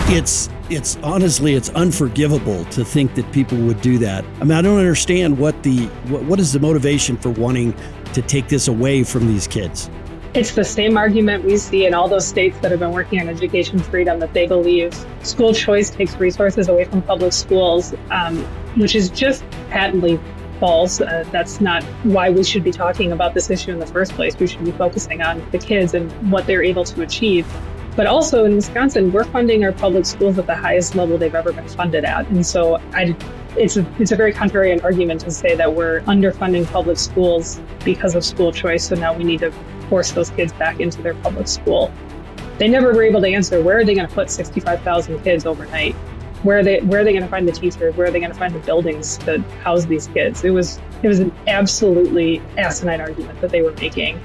It's honestly, it's unforgivable to think that people would do that. I mean, I don't understand what is the motivation for wanting to take this away from these kids. It's the same argument we see in all those states that have been working on education freedom, that they believe school choice takes resources away from public schools, which is just patently false. That's not why we should be talking about this issue in the first place. We should be focusing on the kids and what they're able to achieve. But also in Wisconsin, we're funding our public schools at the highest level they've ever been funded at. And so it's a very contrarian argument to say that we're underfunding public schools because of school choice. So now we need to force those kids back into their public school. They never were able to answer, where are they going to put 65,000 kids overnight? Where are they going to find the teachers? Where are they going to find the buildings to house these kids? It was an absolutely asinine argument that they were making,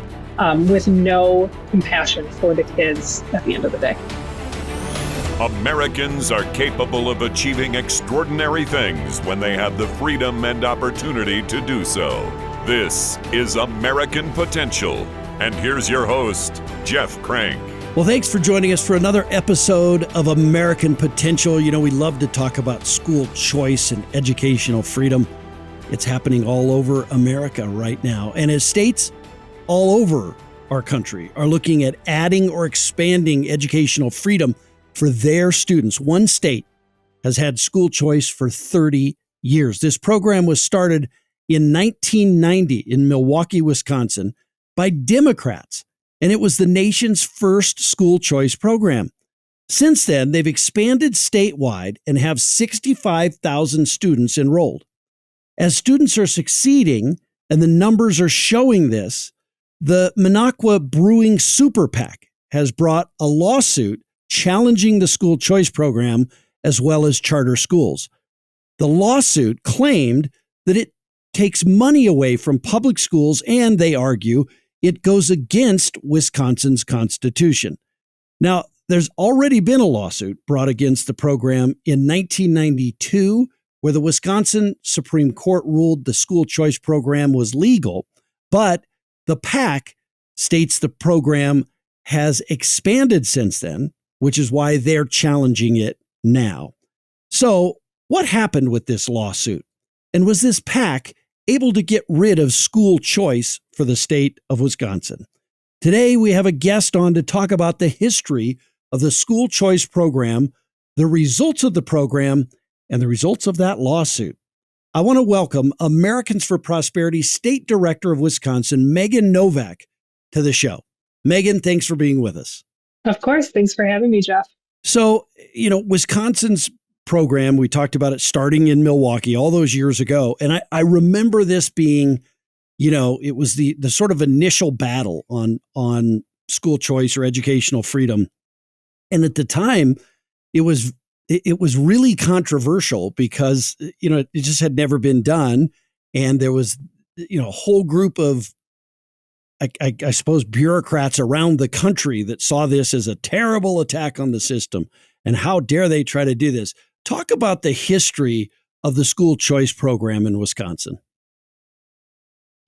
with no compassion for the kids at the end of the day. Americans are capable of achieving extraordinary things when they have the freedom and opportunity to do so. This is American Potential. And here's your host, Jeff Crank. Well, thanks for joining us for another episode of American Potential. You know, we love to talk about school choice and educational freedom. It's happening all over America right now. And as states all over our country are looking at adding or expanding educational freedom for their students, one state has had school choice for 30 years. This program was started in 1990 in Milwaukee, Wisconsin, by Democrats, and it was the nation's first school choice program. Since then, they've expanded statewide and have 65,000 students enrolled. As students are succeeding, and the numbers are showing this, the Minocqua Brewing Super PAC has brought a lawsuit challenging the school choice program as well as charter schools. The lawsuit claimed that it takes money away from public schools, and they argue it goes against Wisconsin's Constitution. Now, there's already been a lawsuit brought against the program in 1992, where the Wisconsin Supreme Court ruled the school choice program was legal, but the PAC states the program has expanded since then, which is why they're challenging it now. So what happened with this lawsuit? And was this PAC able to get rid of school choice for the state of Wisconsin? Today, we have a guest on to talk about the history of the school choice program, the results of the program, and the results of that lawsuit. I want to welcome Americans for Prosperity State Director of Wisconsin, Megan Novak, to the show. Megan, thanks for being with us. Of course. Thanks for having me, Jeff. So, Wisconsin's program, we talked about it starting in Milwaukee all those years ago. And I remember this being, it was the sort of initial battle on school choice or educational freedom. And at the time, it was really controversial because, it just had never been done. And there was, a whole group of, I suppose, bureaucrats around the country that saw this as a terrible attack on the system. And how dare they try to do this? Talk about the history of the school choice program in Wisconsin.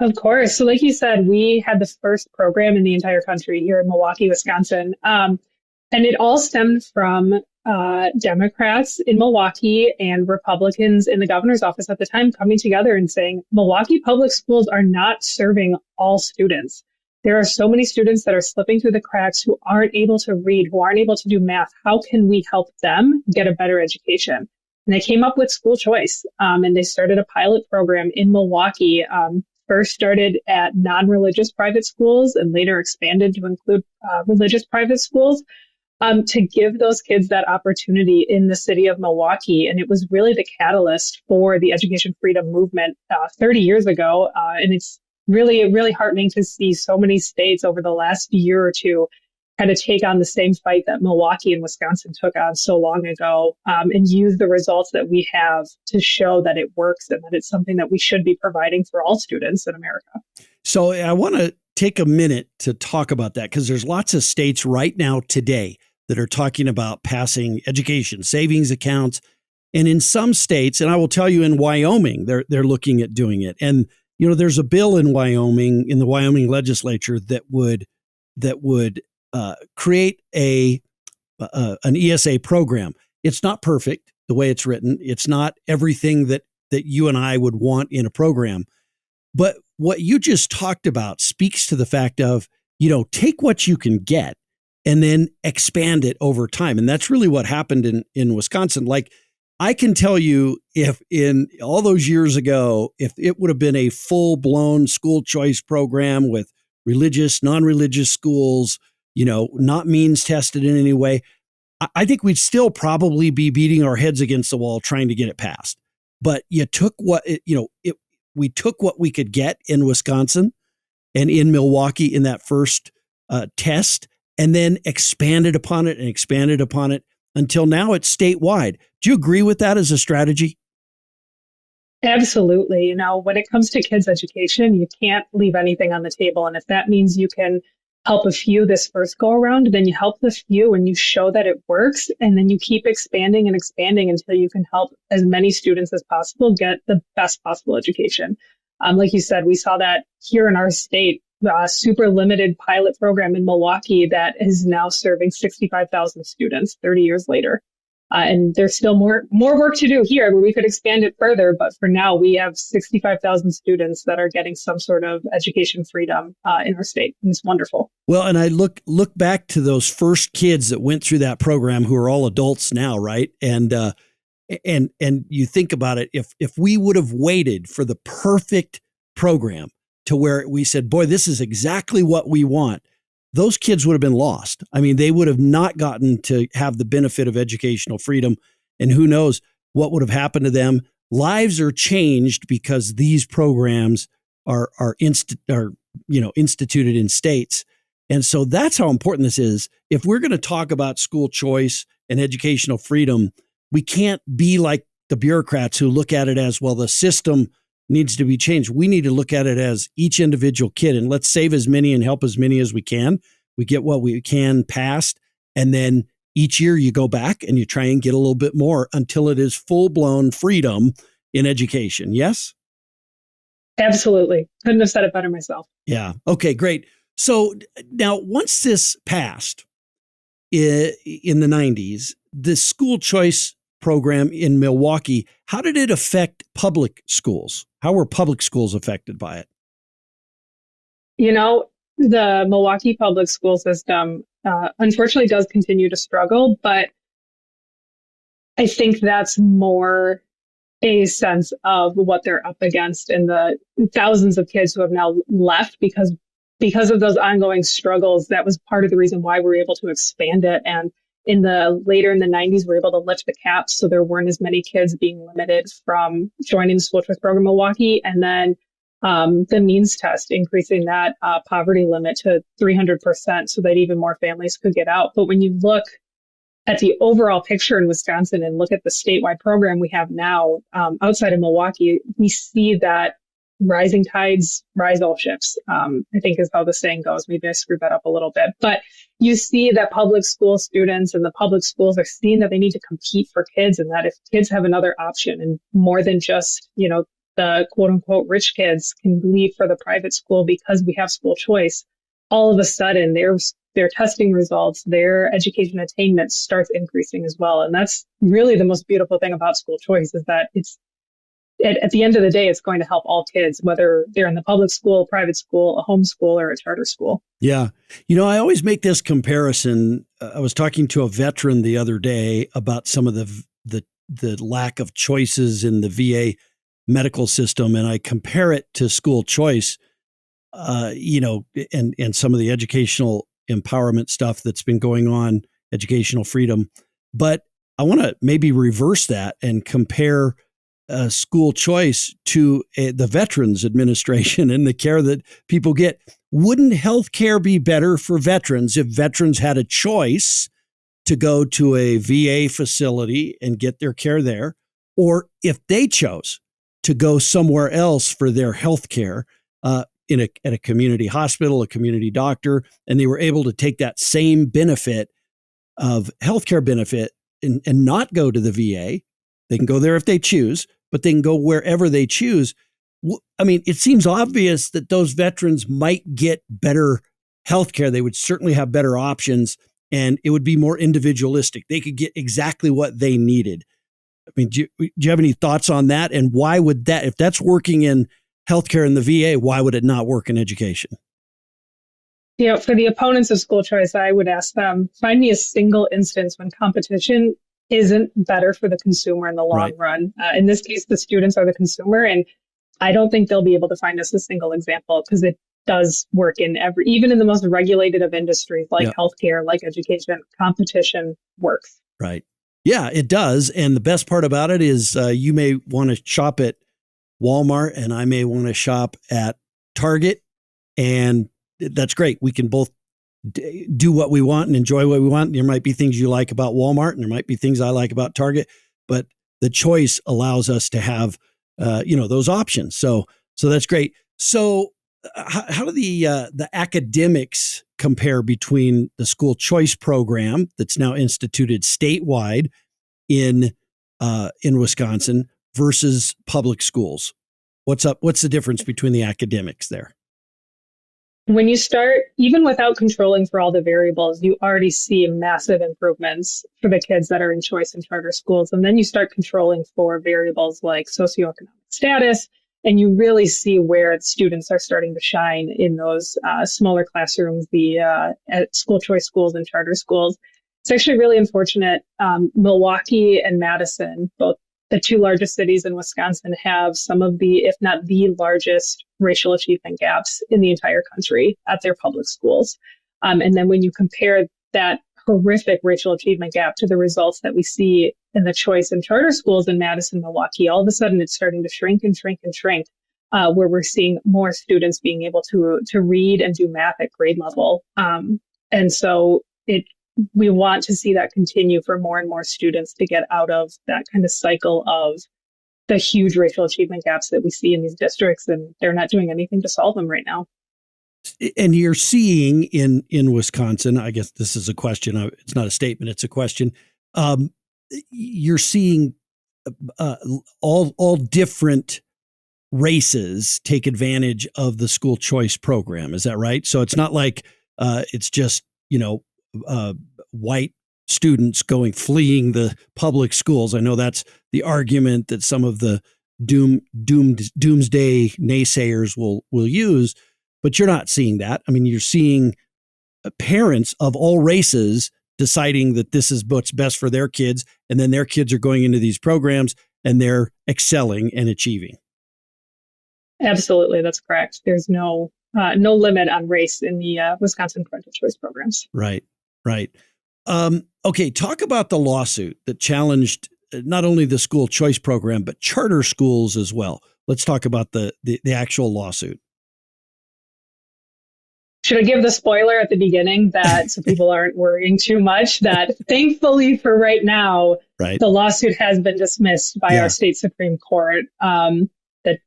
Of course. So like you said, we had the first program in the entire country here in Milwaukee, Wisconsin. And it all stemmed from Democrats in Milwaukee and Republicans in the governor's office at the time coming together and saying, Milwaukee public schools are not serving all students. There are so many students that are slipping through the cracks who aren't able to read, who aren't able to do math. How can we help them get a better education? And they came up with school choice, and they started a pilot program in Milwaukee. First started at non-religious private schools and later expanded to include religious private schools, to give those kids that opportunity in the city of Milwaukee. And it was really the catalyst for the education freedom movement 30 years ago. And it's really heartening to see so many states over the last year or two kind of take on the same fight that Milwaukee and Wisconsin took on so long ago, and use the results that we have to show that it works and that it's something that we should be providing for all students in America. So I want to take a minute to talk about that, because there's lots of states right now today that are talking about passing education savings accounts. And in some states, and I will tell you in Wyoming, they're looking at doing it. And, there's a bill in Wyoming, in the Wyoming legislature, that would create a an ESA program. It's not perfect the way it's written. It's not everything that you and I would want in a program. But what you just talked about speaks to the fact of, take what you can get and then expand it over time. And that's really what happened in Wisconsin. Like, I can tell you, if in all those years ago, if it would have been a full-blown school choice program with religious, non-religious schools, not means tested in any way, I think we'd still probably be beating our heads against the wall trying to get it passed. But you took we took what we could get in Wisconsin and in Milwaukee in that first test, and then expanded upon it until now it's statewide. Do you agree with that as a strategy? Absolutely. When it comes to kids' education, you can't leave anything on the table. And if that means you can help a few this first go around, then you help the few and you show that it works. And then you keep expanding and expanding until you can help as many students as possible get the best possible education. Like you said, we saw that here in our state, a super limited pilot program in Milwaukee that is now serving 65,000 students 30 years later. And there's still more work to do here where we could expand it further. But for now, we have 65,000 students that are getting some sort of education freedom in our state. And it's wonderful. Well, and I look back to those first kids that went through that program who are all adults now, right? And you think about it, if we would have waited for the perfect program to where we said, boy, this is exactly what we want, those kids would have been lost. I mean, they would have not gotten to have the benefit of educational freedom. And who knows what would have happened to them. Lives are changed because these programs are instituted in states. And so that's how important this is. If we're going to talk about school choice and educational freedom, we can't be like the bureaucrats who look at it as, well, the system needs to be changed. We need to look at it as each individual kid, and let's save as many and help as many as we can. We get what we can passed, and then each year you go back and you try and get a little bit more until it is full-blown freedom in education. Yes? Absolutely. Couldn't have said it better myself. Yeah. Okay, great. So now once this passed in the 90s, the school choice program in Milwaukee, how did it affect public schools? How were public schools affected by it? The Milwaukee public school system, unfortunately does continue to struggle, but I think that's more a sense of what they're up against and the thousands of kids who have now left because of those ongoing struggles. That was part of the reason why we were able to expand it. And later in the 90s, we were able to lift the caps. So there weren't as many kids being limited from joining the school choice program in Milwaukee. And then the means test, increasing that poverty limit to 300% so that even more families could get out. But when you look at the overall picture in Wisconsin and look at the statewide program we have now outside of Milwaukee, we see that rising tides rise all ships, I think is how the saying goes. Maybe I screwed that up a little bit. But you see that public school students and the public schools are seeing that they need to compete for kids, and that if kids have another option and more than just, the quote unquote rich kids can leave for the private school because we have school choice, all of a sudden their testing results, their education attainment starts increasing as well. And that's really the most beautiful thing about school choice, is that it's at the end of the day, it's going to help all kids, whether they're in the public school, private school, a homeschool, or a charter school. Yeah. I always make this comparison. I was talking to a veteran the other day about some of the lack of choices in the VA medical system, and I compare it to school choice, and some of the educational empowerment stuff that's been going on, educational freedom. But I want to maybe reverse that and compare school choice to the Veterans Administration and the care that people get. Wouldn't health care be better for veterans if veterans had a choice to go to a VA facility and get their care there, or if they chose to go somewhere else for their health care at a community hospital, a community doctor, and they were able to take that same benefit of healthcare benefit and not go to the VA? They can go there if they choose, but they can go wherever they choose. I mean, it seems obvious that those veterans might get better healthcare. They would certainly have better options and it would be more individualistic. They could get exactly what they needed. I mean, do you have any thoughts on that? And why would that, if that's working in healthcare and the VA, why would it not work in education? For the opponents of school choice, I would ask them, find me a single instance when competition isn't better for the consumer in the long run. In this case, the students are the consumer, and I don't think they'll be able to find us a single example, because it does work in even in the most regulated of industries like healthcare, like education. Competition works. Right. Yeah, it does. And the best part about it is you may want to shop at Walmart and I may want to shop at Target, and that's great. We can both do what we want and enjoy what we want. There might be things you like about Walmart and there might be things I like about Target, but the choice allows us to have, those options. So that's great. So how do the academics compare between the school choice program that's now instituted statewide in Wisconsin versus public schools? What's the difference between the academics there? When you start, even without controlling for all the variables, you already see massive improvements for the kids that are in choice and charter schools. And then you start controlling for variables like socioeconomic status, and you really see where students are starting to shine in those smaller classrooms, at school choice schools and charter schools. It's actually really unfortunate. Milwaukee and Madison, both the two largest cities in Wisconsin, have some of the, if not the largest, racial achievement gaps in the entire country at their public schools. And then when you compare that horrific racial achievement gap to the results that we see in the choice and charter schools in Madison, Milwaukee, all of a sudden it's starting to shrink and shrink and shrink, where we're seeing more students being able to read and do math at grade level. And so we want to see that continue for more and more students to get out of that kind of cycle of the huge racial achievement gaps that we see in these districts, and they're not doing anything to solve them right now. And you're seeing in Wisconsin, I guess this is a question. It's not a statement. It's a question. You're seeing all different races take advantage of the school choice program. Is that right? So it's not like it's just, white students fleeing the public schools. I know that's the argument that some of the doomsday naysayers will use, but you're not seeing that. I mean, you're seeing parents of all races deciding that this is what's best for their kids, and then their kids are going into these programs and they're excelling and achieving. Absolutely, that's correct. There's no limit on race in the Wisconsin parental choice programs. Right. Okay, talk about the lawsuit that challenged not only the school choice program, but charter schools as well. Let's talk about the actual lawsuit. Should I give the spoiler at the beginning that so people aren't worrying too much, that thankfully for right now, the lawsuit has been dismissed by our state Supreme Court. That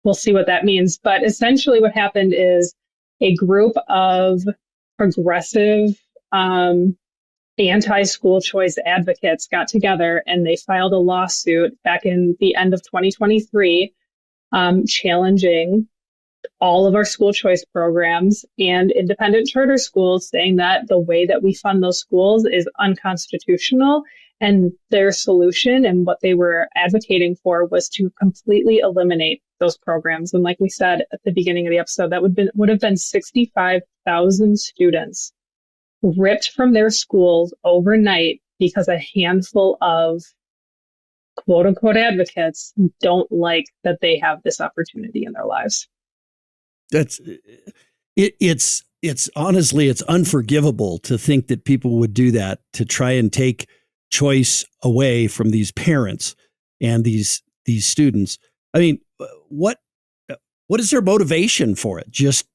we'll see what that means. But essentially what happened is a group of progressive anti-school choice advocates got together and they filed a lawsuit back in the end of 2023, challenging all of our school choice programs and independent charter schools, saying that the way that we fund those schools is unconstitutional. And their solution and what they were advocating for was to completely eliminate those programs. And like we said at the beginning of the episode, that would have been 65,000 students ripped from their schools overnight because a handful of quote unquote advocates don't like that they have this opportunity in their lives. It's honestly, it's unforgivable to think that people would do that to try and take choice away from these parents and these students. I mean, what is their motivation for it? Just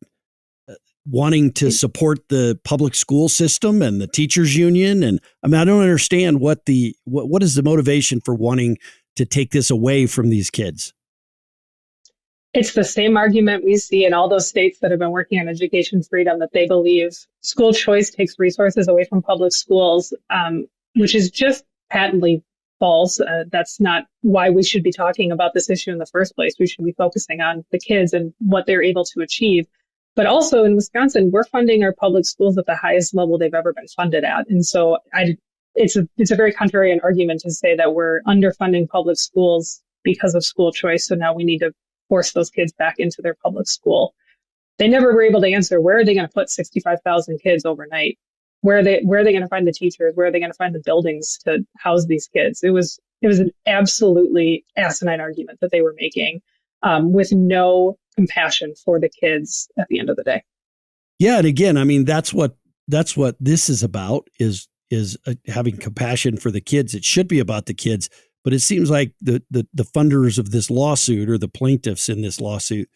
wanting to support the public school system and the teachers union? And I mean, I don't understand what is the motivation for wanting to take this away from these kids? It's the same argument we see in all those states that have been working on education freedom, that they believe school choice takes resources away from public schools, which is just patently false. That's not why we should be talking about this issue in the first place. We should be focusing on the kids and what they're able to achieve. But also in Wisconsin, we're funding our public schools at the highest level they've ever been funded at. And so it's a very contrarian argument to say that we're underfunding public schools because of school choice. So now we need to force those kids back into their public school. They never were able to answer, where are they going to put 65,000 kids overnight? Where are they going to find the teachers? Where are they going to find the buildings to house these kids? It was an absolutely asinine argument that they were making, with no compassion for the kids at the end of the day. Yeah, and again, I mean, that's what this is about, is having compassion for the kids. It should be about the kids, but it seems like the funders of this lawsuit, or the plaintiffs in this lawsuit,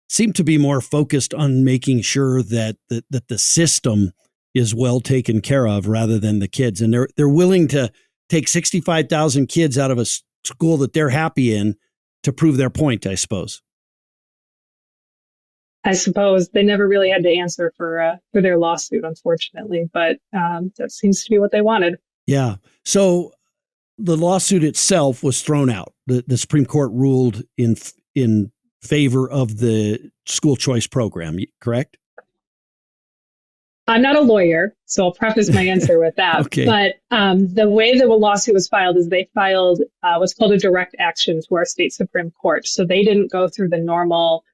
seem to be more focused on making sure that the system is well taken care of rather than the kids. And they're willing to take 65,000 kids out of a school that they're happy in to prove their point, I suppose. I suppose they never really had to answer for their lawsuit, unfortunately, but that seems to be what they wanted. Yeah. So the lawsuit itself was thrown out. The Supreme Court ruled in favor of the school choice program, correct? I'm not a lawyer, so I'll preface my answer with that. Okay. But the way the lawsuit was filed is they filed what's called a direct action to our state Supreme Court. So they didn't go through the normal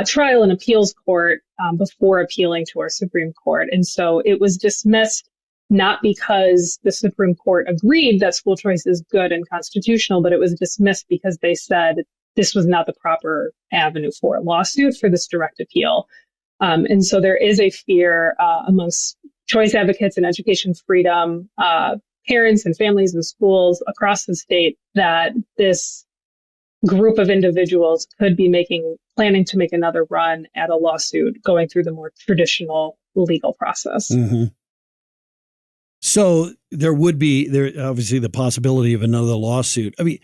trial and appeals court before appealing to our Supreme Court. And so it was dismissed not because the Supreme Court agreed that school choice is good and constitutional, but it was dismissed because they said this was not the proper avenue for a lawsuit for this direct appeal. And so there is a fear amongst choice advocates and education freedom, parents and families and schools across the state, that this group of individuals could be planning to make another run at a lawsuit going through the more traditional legal process. Mm-hmm. So there would be obviously the possibility of another lawsuit. I mean,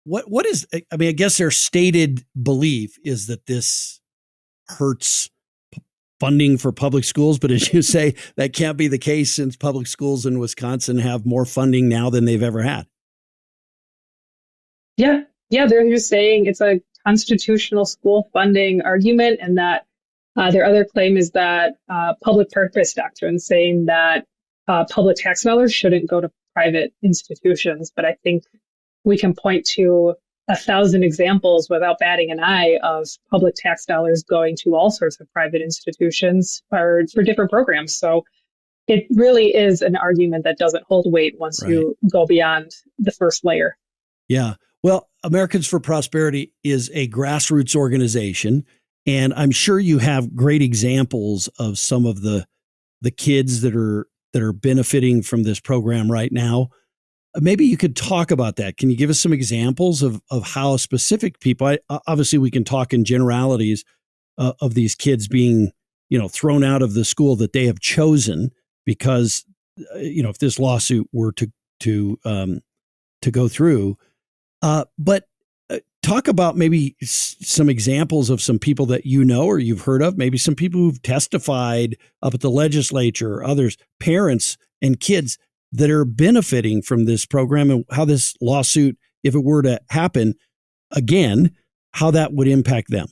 what is, I mean, I guess their stated belief is that this hurts funding for public schools, but as you say, that can't be the case since public schools in Wisconsin have more funding now than they've ever had. Yeah, they're just saying it's a constitutional school funding argument, and that their other claim is that public purpose doctrine, saying that public tax dollars shouldn't go to private institutions. But I think we can point to 1,000 examples without batting an eye of public tax dollars going to all sorts of private institutions for different programs. So it really is an argument that doesn't hold weight once you go beyond the first layer. Yeah. Well, Americans for Prosperity is a grassroots organization, and I'm sure you have great examples of some of the kids that are benefiting from this program right now. Maybe you could talk about that. Can you give us some examples of how specific people, obviously we can talk in generalities of these kids being, thrown out of the school that they have chosen because, if this lawsuit were to go through, but talk about maybe some examples of some people that or you've heard of, maybe some people who've testified up at the legislature, others, parents and kids that are benefiting from this program, and how this lawsuit, if it were to happen again, how that would impact them.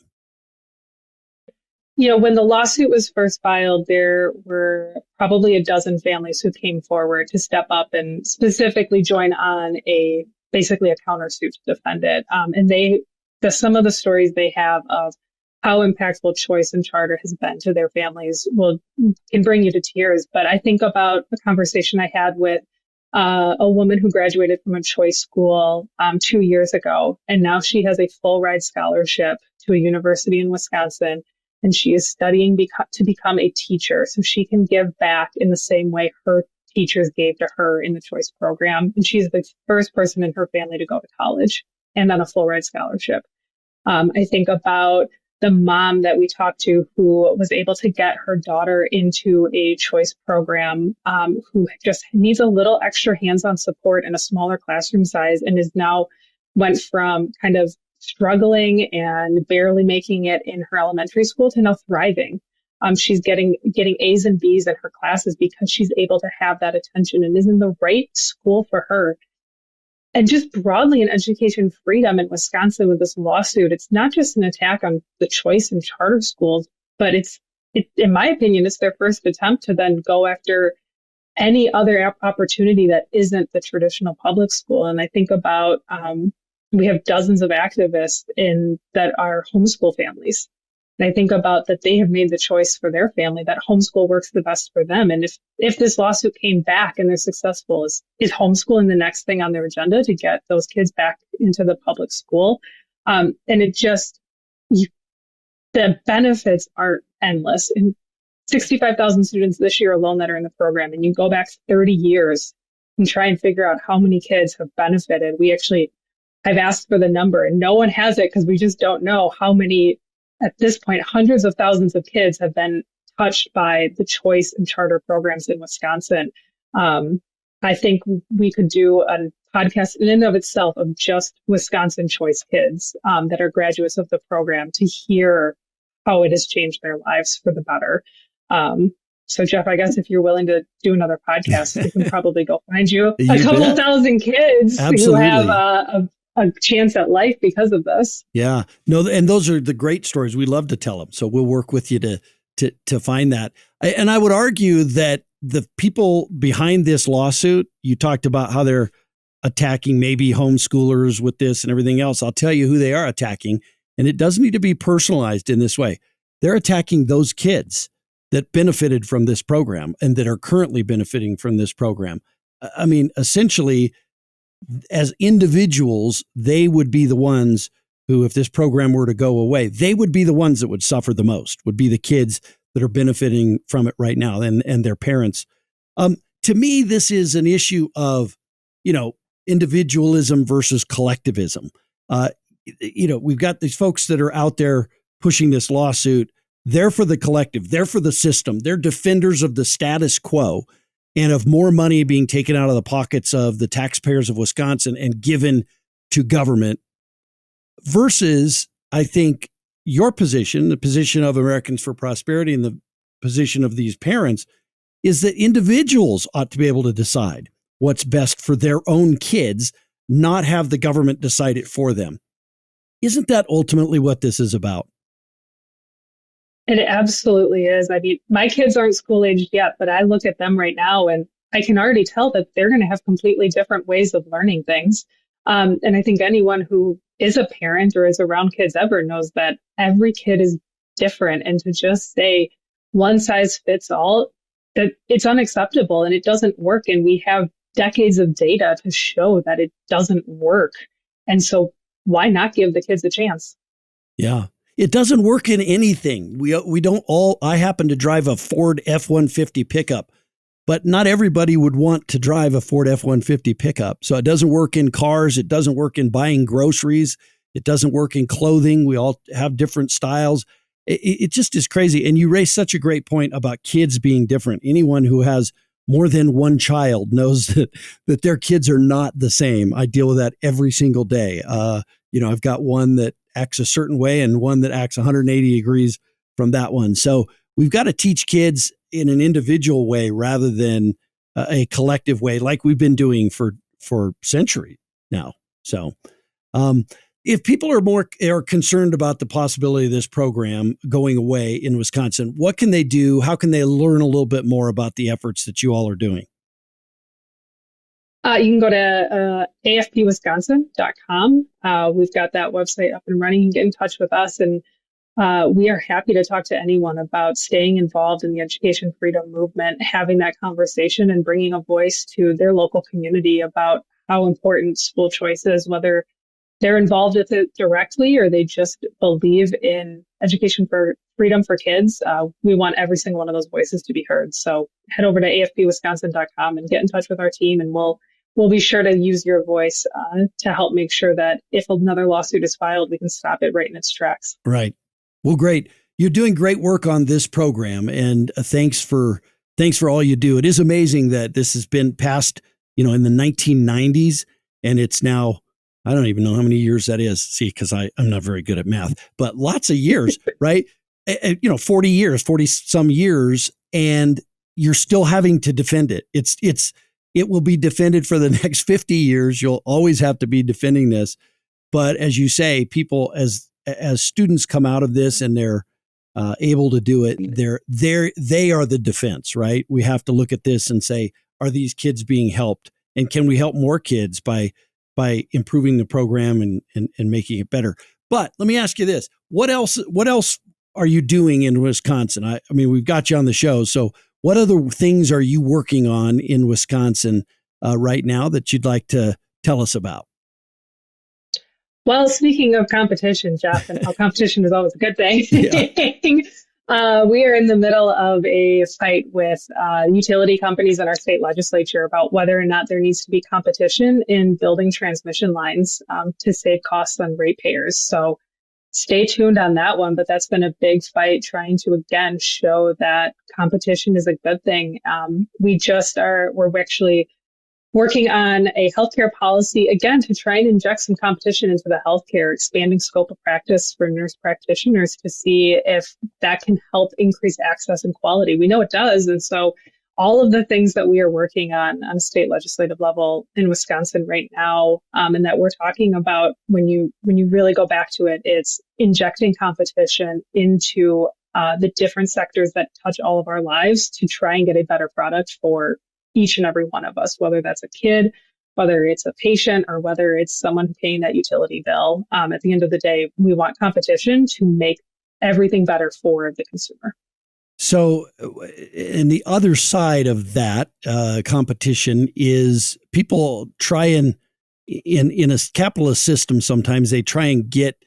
When the lawsuit was first filed, there were probably a dozen families who came forward to step up and specifically join on basically a countersuit to defend it. And some of the stories they have of how impactful choice and charter has been to their families can bring you to tears. But I think about a conversation I had with a woman who graduated from a choice school 2 years ago, and now she has a full ride scholarship to a university in Wisconsin, and she is studying to become a teacher so she can give back in the same way her teachers gave to her in the choice program. And she's the first person in her family to go to college and on a full ride scholarship. I think about the mom that we talked to who was able to get her daughter into a choice program, who just needs a little extra hands-on support and a smaller classroom size, and is now went from kind of struggling and barely making it in her elementary school to now thriving. She's getting A's and B's in her classes because she's able to have that attention and is in the right school for her. And just broadly in education freedom in Wisconsin with this lawsuit, it's not just an attack on the choice in charter schools, but in my opinion, it's their first attempt to then go after any other opportunity that isn't the traditional public school. And I think about, we have dozens of activists that are homeschool families. And I think about that they have made the choice for their family that homeschool works the best for them. And if this lawsuit came back and they're successful, is homeschooling the next thing on their agenda to get those kids back into the public school? And the benefits are endless. And 65,000 students this year alone that are in the program. And you go back 30 years and try and figure out how many kids have benefited. I've asked for the number and no one has it because we just don't know how many. At this point, hundreds of thousands of kids have been touched by the choice and charter programs in Wisconsin. I think we could do a podcast in and of itself of just Wisconsin choice kids that are graduates of the program to hear how it has changed their lives for the better. So, Jeff, I guess if you're willing to do another podcast, we can probably go find you a couple thousand kids who have a chance at life because of this. Yeah, no, and those are the great stories. We love to tell them. So we'll work with you to find that. And I would argue that the people behind this lawsuit, you talked about how they're attacking maybe homeschoolers with this and everything else. I'll tell you who they are attacking. And it doesn't need to be personalized in this way. They're attacking those kids that benefited from this program and that are currently benefiting from this program. I mean, essentially, as individuals, they would be the ones who, if this program were to go away, they would be the ones that would suffer the most, would be the kids that are benefiting from it right now and their parents. To me, this is an issue of, individualism versus collectivism. We've got these folks that are out there pushing this lawsuit. They're for the collective. They're for the system. They're defenders of the status quo and of more money being taken out of the pockets of the taxpayers of Wisconsin and given to government versus, I think, your position, the position of Americans for Prosperity and the position of these parents is that individuals ought to be able to decide what's best for their own kids, not have the government decide it for them. Isn't that ultimately what this is about? It absolutely is. I mean, my kids aren't school aged yet, but I look at them right now and I can already tell that they're going to have completely different ways of learning things. And I think anyone who is a parent or is around kids ever knows that every kid is different. And to just say one size fits all, that it's unacceptable and it doesn't work. And we have decades of data to show that it doesn't work. And so why not give the kids a chance? Yeah. It doesn't work in anything. We don't all, I happen to drive a Ford F-150 pickup, but not everybody would want to drive a Ford F-150 pickup. So it doesn't work in cars. It doesn't work in buying groceries. It doesn't work in clothing. We all have different styles. It just is crazy. And you raise such a great point about kids being different. Anyone who has more than one child knows that their kids are not the same. I deal with that every single day. I've got one that acts a certain way and one that acts 180 degrees from that one. So we've got to teach kids in an individual way rather than a collective way like we've been doing for centuries now. So if people are concerned about the possibility of this program going away in Wisconsin, what can they do? How can they learn a little bit more about the efforts that you all are doing? You can go to afpwisconsin.com. We've got that website up and running. You can get in touch with us, and we are happy to talk to anyone about staying involved in the education freedom movement, having that conversation and bringing a voice to their local community about how important school choice is, whether they're involved with it directly or they just believe in education for freedom for kids. We want every single one of those voices to be heard. So head over to afpwisconsin.com and get in touch with our team, and we'll be sure to use your voice to help make sure that if another lawsuit is filed, we can stop it right in its tracks. Right. Well, great. You're doing great work on this program, and thanks for all you do. It is amazing that this has been passed, in the 1990s, and it's now, I don't even know how many years that is. See, because I'm not very good at math, but lots of years, right? 40 some years, and you're still having to defend it. It's it will be defended for the next 50 years. You'll always have to be defending this. But as you say, people, as students come out of this and they're able to do it, they are the defense, right? We have to look at this and say, are these kids being helped? And can we help more kids by improving the program and making it better? But let me ask you this. What else are you doing in Wisconsin? I mean, we've got you on the show. So what other things are you working on in Wisconsin right now that you'd like to tell us about? Well, speaking of competition, Jeff, and how competition is always a good thing, we are in the middle of a fight with utility companies in our state legislature about whether or not there needs to be competition in building transmission lines to save costs on ratepayers. So stay tuned on that one, but that's been a big fight trying to, again, show that competition is a good thing. We're actually working on a healthcare policy, again, to try and inject some competition into the healthcare, expanding scope of practice for nurse practitioners to see if that can help increase access and quality. We know it does. And so all of the things that we are working on a state legislative level in Wisconsin right now, and that we're talking about, when you really go back to it, it's injecting competition into the different sectors that touch all of our lives to try and get a better product for each and every one of us, whether that's a kid, whether it's a patient, or whether it's someone paying that utility bill. At the end of the day, we want competition to make everything better for the consumer. So, and the other side of that competition is people try and, in a capitalist system, sometimes they try and get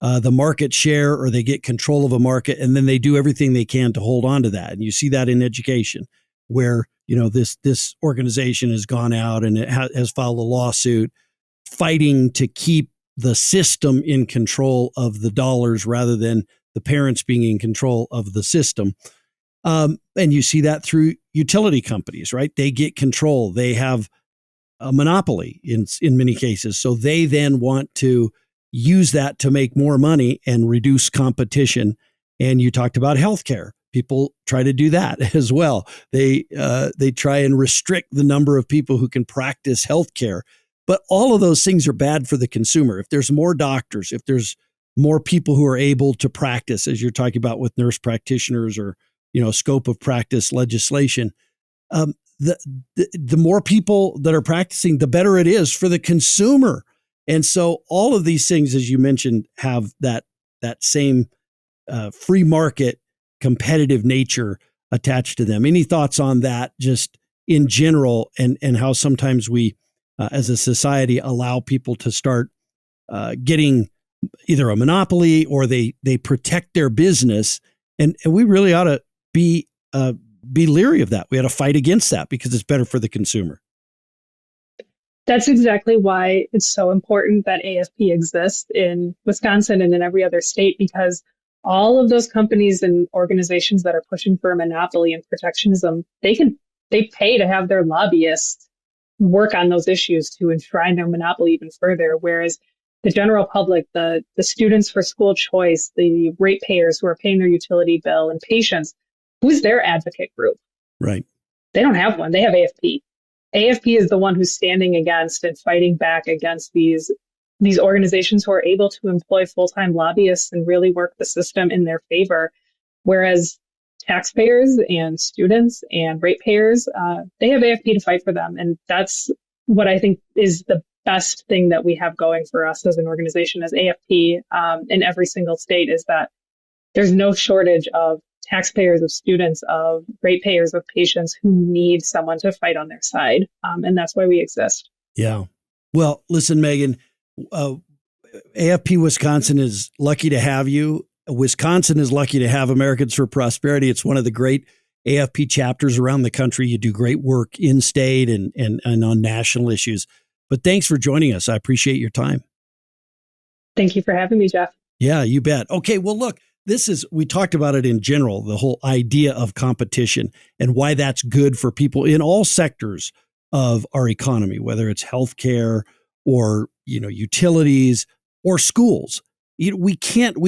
the market share, or they get control of a market, and then they do everything they can to hold on to that. And you see that in education, where this organization has gone out and it has filed a lawsuit fighting to keep the system in control of the dollars rather than the parents being in control of the system. And you see that through utility companies, right? They get control. They have a monopoly in many cases. So they then want to use that to make more money and reduce competition. And you talked about healthcare. People try to do that as well. They try and restrict the number of people who can practice healthcare. But all of those things are bad for the consumer. If there's more doctors, if there's more people who are able to practice, as you're talking about with nurse practitioners, or scope of practice legislation, the more people that are practicing, the better it is for the consumer. And so all of these things, as you mentioned, have that same free market competitive nature attached to them. Any thoughts on that, just in general, and how sometimes we, as a society, allow people to start getting either a monopoly, or they protect their business, and we really ought to be leery of that. We ought to fight against that because it's better for the consumer. That's exactly why it's so important that AFP exists in Wisconsin and in every other state, because all of those companies and organizations that are pushing for a monopoly and protectionism, they pay to have their lobbyists work on those issues to enshrine their monopoly even further. Whereas the general public, the students for school choice, the ratepayers who are paying their utility bill, and patients, who's their advocate group? Right. They don't have one. They have AFP. AFP is the one who's standing against and fighting back against these organizations who are able to employ full-time lobbyists and really work the system in their favor. Whereas taxpayers and students and ratepayers, they have AFP to fight for them. And that's what I think is the best thing that we have going for us as an organization, as AFP in every single state, is that there's no shortage of taxpayers, of students, of ratepayers, of patients who need someone to fight on their side. And that's why we exist. Yeah. Well, listen, Megan, AFP Wisconsin is lucky to have you. Wisconsin is lucky to have Americans for Prosperity. It's one of the great AFP chapters around the country. You do great work in state and on national issues. But thanks for joining us. I appreciate your time. Thank you for having me, Jeff. Yeah, you bet. Okay, well, look, we talked about it in general, the whole idea of competition and why that's good for people in all sectors of our economy, whether it's healthcare or, utilities or schools. We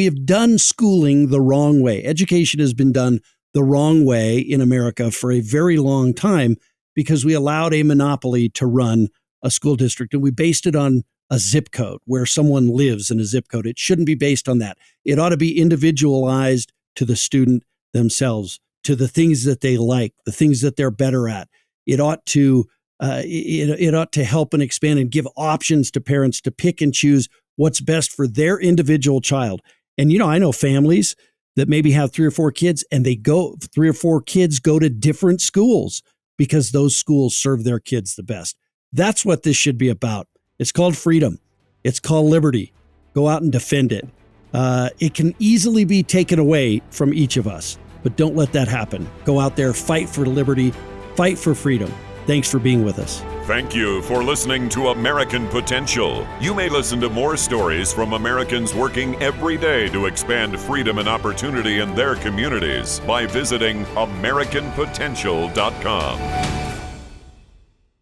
have done schooling the wrong way. Education has been done the wrong way in America for a very long time. because we allowed a monopoly to run a school district, and we based it on a zip code where someone lives in a zip code. It shouldn't be based on that. It ought to be individualized to the student themselves, to the things that they like, the things that they're better at. It ought to it ought to help and expand and give options to parents to pick and choose what's best for their individual child. And, I know families that maybe have 3 or 4 kids, and 3 or 4 kids go to different schools because those schools serve their kids the best. That's what this should be about. It's called freedom. It's called liberty. Go out and defend it. It can easily be taken away from each of us, but don't let that happen. Go out there, fight for liberty, fight for freedom. Thanks for being with us. Thank you for listening to American Potential. You may listen to more stories from Americans working every day to expand freedom and opportunity in their communities by visiting AmericanPotential.com.